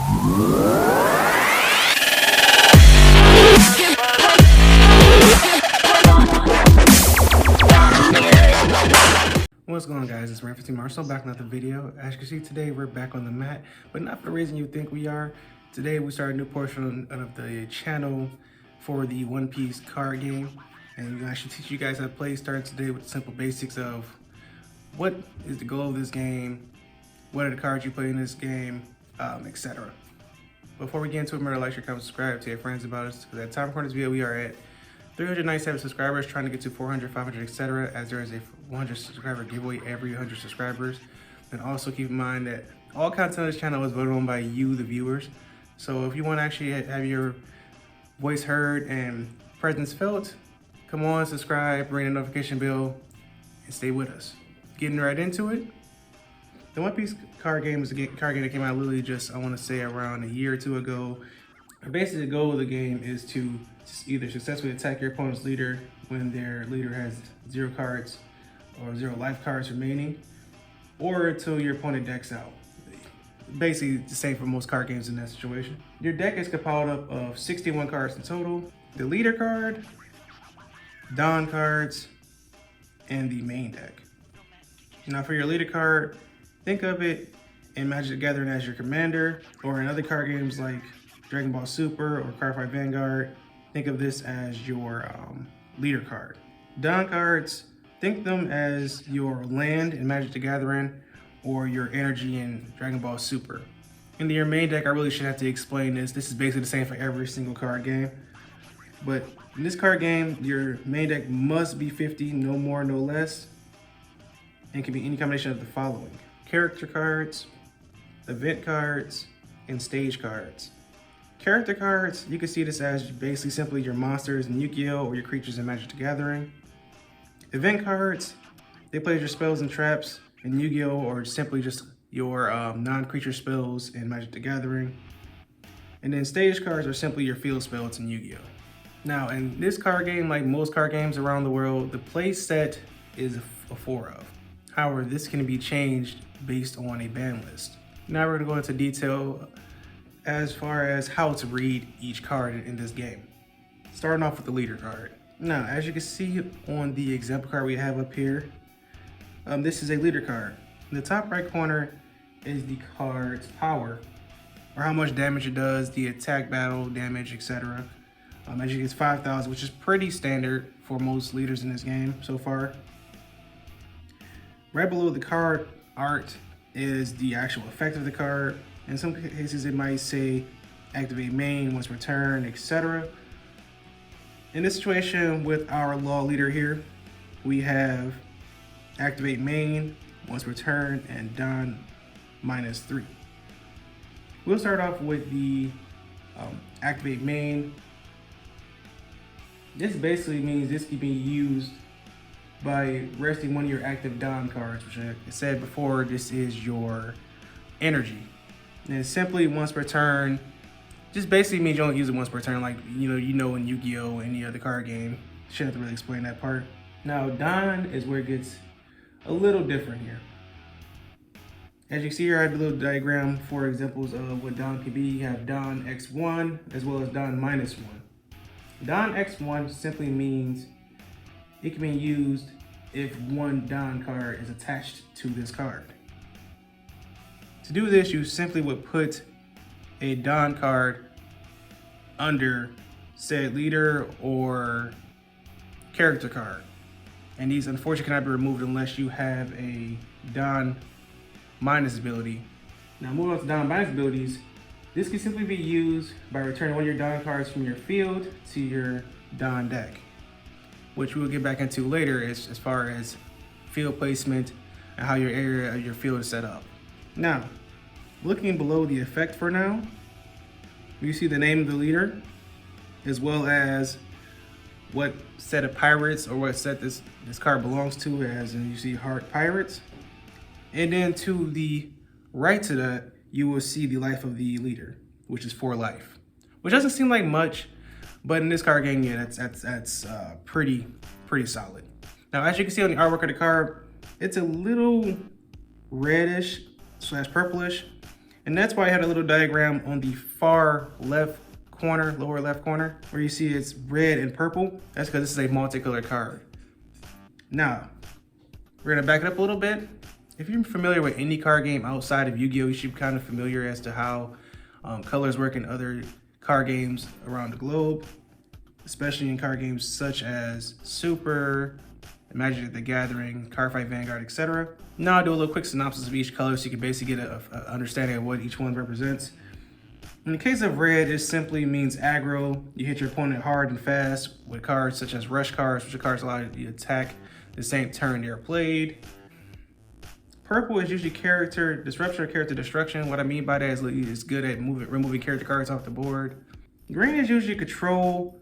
What's going on, guys? It's Pt.1 Marshall back with another video. As you can see, today we're back on the mat, but not for the reason you think we are. Today we started a new portion of the channel for the One Piece card game, and I should teach you guys how to play, starting today with the simple basics of what is the goal of this game, what are the cards you play in this game, etc. Before we get into it, remember to like, share, comment, subscribe, tell your friends about us, because at the time of recording this video, we are at 397 subscribers, trying to get to 400, 500, etc. as there is a 100 subscriber giveaway every 100 subscribers. And also keep in mind that all content on this channel is voted on by you, the viewers. So if you want to actually have your voice heard and presence felt, come on, subscribe, ring the notification bell, and stay with us. Getting right into it. The One Piece card game is a card game that came out literally just, I want to say, around a year or two ago. And basically, the goal of the game is to either successfully attack your opponent's leader when their leader has 0 cards or 0 life cards remaining, or until your opponent decks out. Basically, the same for most card games in that situation. Your deck is compiled up of 61 cards in total. The leader card, Dawn cards, and the main deck. Now for your leader card, think of it in Magic the Gathering as your commander, or in other card games like Dragon Ball Super or Cardfight Vanguard, think of this as your leader card. Dawn cards, think them as your land in Magic the Gathering or your energy in Dragon Ball Super. In your main deck, I really shouldn't have to explain this. This is basically the same for every single card game. But in this card game, your main deck must be 50, no more, no less. And it can be any combination of the following: character cards, event cards, and stage cards. Character cards, you can see this as basically simply your monsters in Yu-Gi-Oh! Or your creatures in Magic the Gathering. Event cards, they play your spells and traps in Yu-Gi-Oh! Or simply just your non-creature spells in Magic the Gathering. And then stage cards are simply your field spells in Yu-Gi-Oh! Now, in this card game, like most card games around the world, the play set is a 4 of. However, this can be changed based on a ban list. Now we're gonna go into detail as far as how to read each card in this game. Starting off with the leader card. Now, as you can see on the example card we have up here, this is a leader card. In the top right corner is the card's power, or how much damage it does, the attack, battle, damage, etc. As you get 5,000, which is pretty standard for most leaders in this game so far. Right below the card art is the actual effect of the card. In some cases, it might say activate main once returned, etc. In this situation with our law leader here, we have activate main once returned and Dawn -3. We'll start off with the activate main. This basically means this can be used by resting one of your active Dawn cards, which I said before, this is your energy. And simply once per turn, just basically means you only use it once per turn, like you know in Yu-Gi-Oh! Any other card game. Shouldn't have to really explain that part. Now Dawn is where it gets a little different here. As you see here, I have a little diagram for examples of what Dawn can be. You have Dawn X1 as well as Dawn -1. Dawn X1 simply means it can be used if one Dawn card is attached to this card. To do this, you simply would put a Dawn card under said leader or character card. And these unfortunately cannot be removed unless you have a Dawn minus ability. Now moving on to Dawn minus abilities, this can simply be used by returning one of your Dawn cards from your field to your Dawn deck, which we'll get back into later as far as field placement and how your area of your field is set up. Now, looking below the effect for now, you see the name of the leader, as well as what set of pirates or what set this card belongs to, as in you see Heart Pirates. And then to the right to that, you will see the life of the leader, which is 4 life. Which doesn't seem like much, but in this card game, yeah, that's pretty solid. Now, as you can see on the artwork of the card, it's a little reddish / purplish. And that's why I had a little diagram on the far left corner, lower left corner, where you see it's red and purple. That's because this is a multicolored card. Now, we're gonna back it up a little bit. If you're familiar with any card game outside of Yu-Gi-Oh, you should be kind of familiar as to how colors work in other card games around the globe, especially in card games such as Super, Magic the Gathering, Cardfight Vanguard, etc. Now I'll do a little quick synopsis of each color so you can basically get an understanding of what each one represents. In the case of red, it simply means aggro. You hit your opponent hard and fast with cards such as rush cards, which are cards allow you to attack the same turn they are played. Purple is usually character disruption or character destruction. What I mean by that is it's good at removing character cards off the board. Green is usually control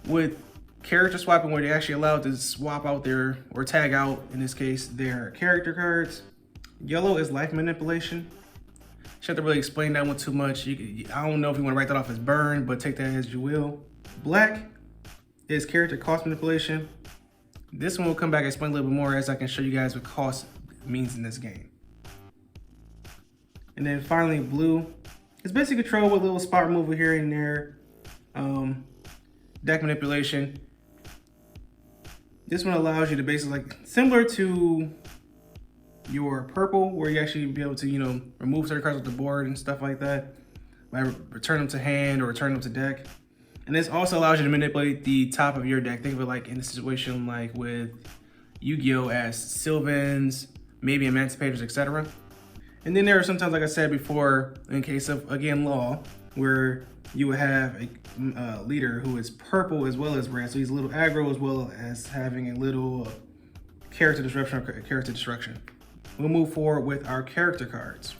with character swapping, where they actually allowed to swap out their, or tag out, in this case, their character cards. Yellow is life manipulation. Should have to really explain that one too much. I don't know if you want to write that off as burn, but take that as you will. Black is character cost manipulation. This one will come back and explain a little bit more as I can show you guys what cost means in this game. And then finally, blue is basically control with a little spot removal here and there. Deck manipulation. This one allows you to basically, similar to your purple, where you actually be able to, remove certain cards off the board and stuff like that by return them to hand or return them to deck. And this also allows you to manipulate the top of your deck. Think of it like in a situation like with Yu-Gi-Oh as Sylvans, maybe Emancipators, etc. And then there are sometimes, like I said before, in case of, again, law, where you would have a leader who is purple as well as red. So he's a little aggro as well as having a little character disruption or character destruction. We'll move forward with our character cards.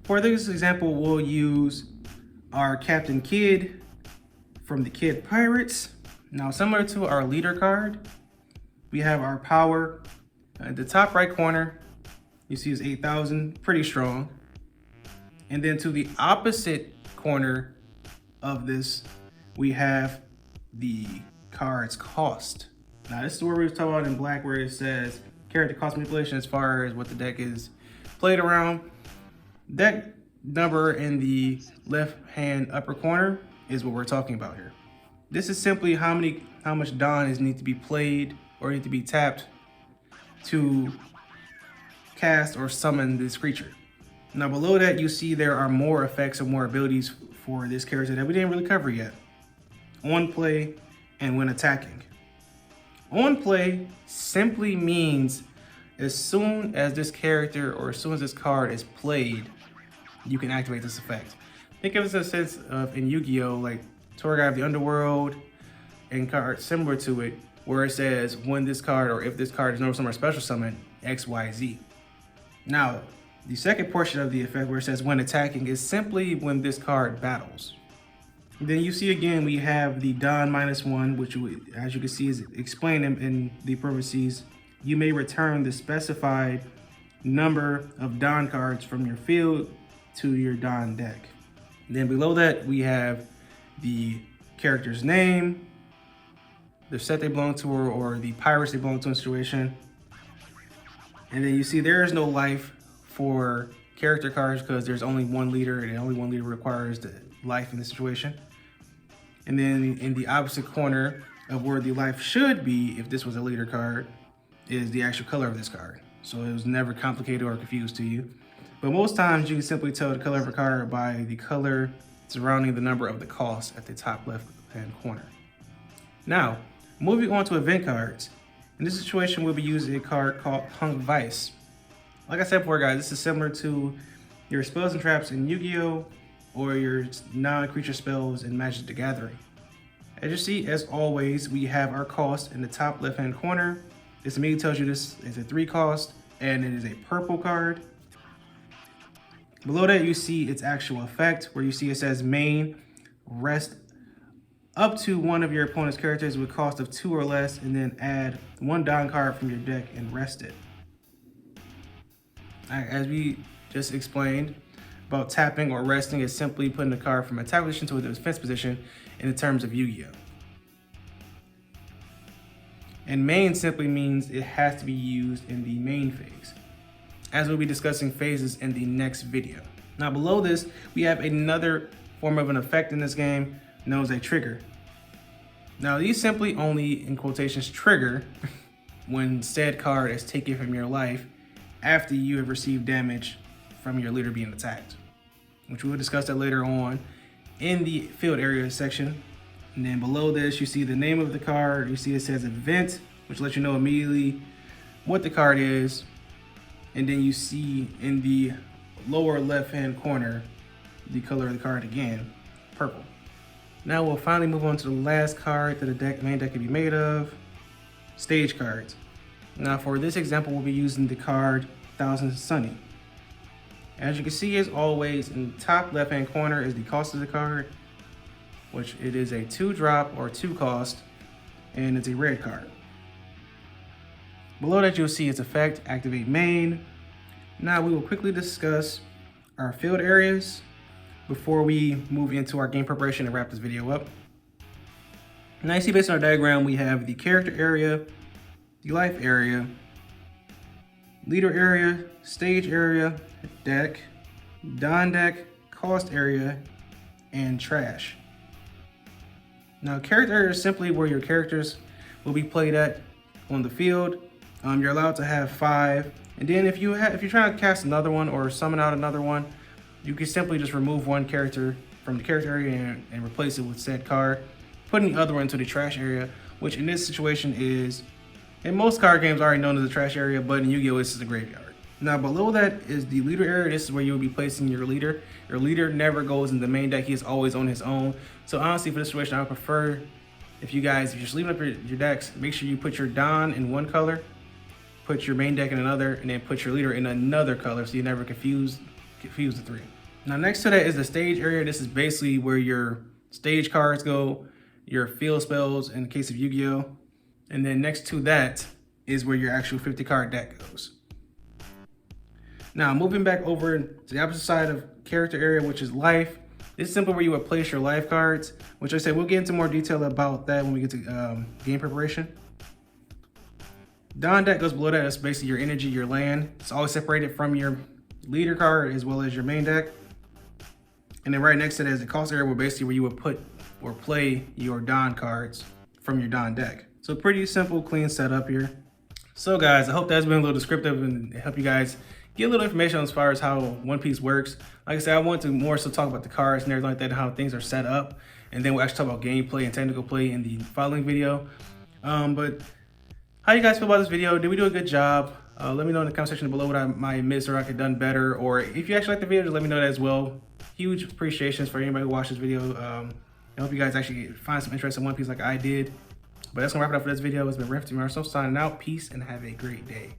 For this example, we'll use our Captain Kidd from the Kid Pirates. Now, similar to our leader card, we have our power. At the top right corner, you see is 8,000, pretty strong. And then to the opposite corner of this, we have the card's cost. Now, this is where we were talking about in black, where it says character cost manipulation as far as what the deck is played around. Deck number in the left hand upper corner is what we're talking about here. This is simply how much Dawn need to be played or need to be tapped to cast or summon this creature. Now below that, you see there are more effects or more abilities for this character that we didn't really cover yet. On play and when attacking. On play simply means as soon as this character or as soon as this card is played, you can activate this effect. Think of it as a sense of in Yu-Gi-Oh, like Tour Guide of the Underworld and cards similar to it, where it says when this card or if this card is normal summon or special summon, XYZ. Now, the second portion of the effect where it says when attacking is simply when this card battles. Then you see again, we have the Dawn -1, which as you can see is explained in the parentheses. You may return the specified number of Dawn cards from your field to your Dawn deck. Then below that, we have the character's name, the set they belong to, or the pirates they belong to in situation. And then you see there is no life for character cards because there's only one leader, and only one leader requires the life in this situation. And then in the opposite corner of where the life should be, if this was a leader card, is the actual color of this card. So it was never complicated or confused to you. But most times you can simply tell the color of a card by the color surrounding the number of the cost at the top left hand corner. Now, moving on to event cards. In this situation, we'll be using a card called Punk Vice. Like I said before, guys, this is similar to your spells and traps in Yu-Gi-Oh! Or your non-creature spells in Magic the Gathering. As you see, as always, we have our cost in the top left-hand corner. This immediately tells you this is a 3 cost, and it is a purple card. Below that, you see its actual effect, where you see it says main, rest up to one of your opponent's characters with cost of 2 or less, and then add 1 Dawn card from your deck and rest it. As we just explained about tapping or resting, is simply putting the card from attack position to a defense position in the terms of Yu-Gi-Oh. And main simply means it has to be used in the main phase, as we'll be discussing phases in the next video. Now below this, we have another form of an effect in this game known as a trigger. Now these simply only, in quotations, trigger when said card is taken from your life after you have received damage from your leader being attacked, which we will discuss that later on in the field area section. And then below this, you see the name of the card. You see it says event, which lets you know immediately what the card is. And then you see in the lower left-hand corner, the color of the card again, purple. Now we'll finally move on to the last card that the main deck can be made of, stage cards. Now for this example, we'll be using the card Thousand Sunny. As you can see, as always, in the top left-hand corner is the cost of the card, which it is a 2-drop or 2 cost, and it's a red card. Below that, you'll see its effect, activate main. Now we will quickly discuss our field areas before we move into our game preparation and wrap this video up. Now you see based on our diagram, we have the character area, the life area, leader area, stage area, deck, Don deck, cost area, and trash. Now character area is simply where your characters will be played at on the field. You're allowed to have 5, and then if you're trying to cast another one or summon out another one, you can simply just remove one character from the character area and replace it with said card, putting the other one into the trash area, which in this situation is, in most card games, already known as the trash area, but in Yu-Gi-Oh! This is the graveyard. Now below that is the leader area. This is where you'll be placing your leader. Your leader never goes in the main deck. He is always on his own. So honestly, for this situation, I would prefer if you're just leaving up your decks, make sure you put your Don in one color, put your main deck in another, and then put your leader in another color so you never confuse the 3. Now next to that is the stage area. This is basically where your stage cards go, your field spells in the case of Yu-Gi-Oh! And then next to that is where your actual 50 card deck goes. Now moving back over to the opposite side of character area, which is life. This is simply where you would place your life cards, which I said we'll get into more detail about that when we get to game preparation. Don deck goes below that. That's basically your energy, your land. It's always separated from your leader card as well as your main deck. And then right next to that is the cost area, where you would put or play your Don cards from your Don deck. So pretty simple, clean setup here. So guys, I hope that's been a little descriptive and help you guys get a little information as far as how One Piece works. Like I said, I want to more so talk about the cards and everything like that and how things are set up. And then we'll actually talk about gameplay and technical play in the following video. But how you guys feel about this video? Did we do a good job? Let me know in the comment section below what I might miss or I could have done better. Or if you actually like the video, just let me know that as well. Huge appreciations for anybody who watched this video. I hope you guys actually find some interest in One Piece like I did. But that's gonna wrap it up for this video. It's been Pt.1 signing out. Peace and have a great day.